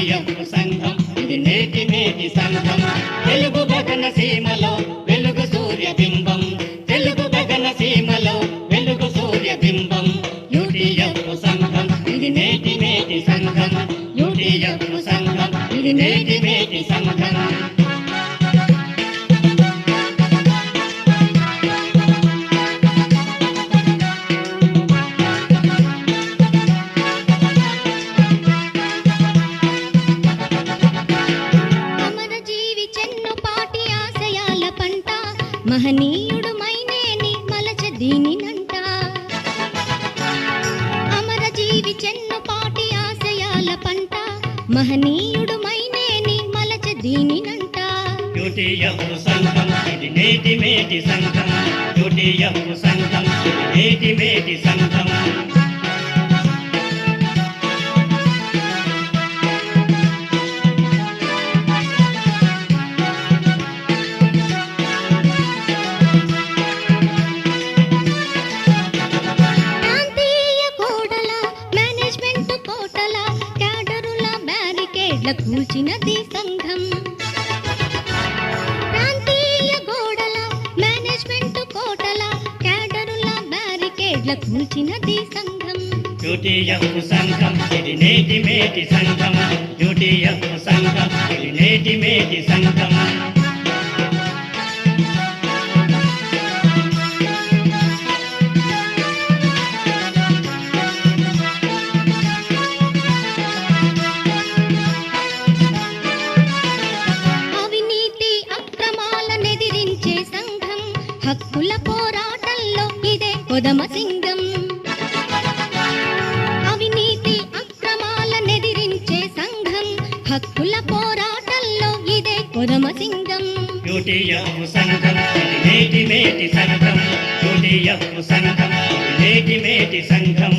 UTF సంఘం ఇది నేటి మేటి సంఘం. తెలుగు గగన సీమలో వెలుగు సూర్య బింబం, తెలుగు గగన సీమలో వెలుగు సూర్య బింబం. యూటీఎఫ్ సంఘం ఇది నేటి మేటి సంఘం, యూటీఎఫ్ సంఘం ఇది నేటి మేటి సంఘం. మహనీయుడు మైనేని మలచ దీనినంట, అమరజీవి చెన్నుపాటి ఆశయాల పంట. మహనీయుడు మైనేని మలచ దీనినంట. యూటీఎఫ్ సంఘం ఇది నేటి మేటి సంఘం, యూటీఎఫ్ సంఘం ఇది నేటి మేటి సంఘం. కూల్చినది సంఘం, ప్రాంతీయ గోడల మేనేజ్మెంట్ కోటల క్యాడరుల బ్యారికేడ్ల కూల్చినది సంఘం. యూటీఎఫ్ సంఘం ఇది నేటి మేటి సంఘం, యూటీఎఫ్ సంఘం ఇది నేటి మేటి సంఘం. హక్కుల పోరాటంలో ఇదే కొదమ సింగం, అవినీతి అక్రమాలనెదిరించే సంఘం. హక్కుల పోరాటంలో ఇదే కొదమ సింగం. యూటీఎఫ్ సంఘం ఇది నేటి మేటి సంఘం, యూటీఎఫ్ సంఘం ఇది నేటి మేటి సంఘం.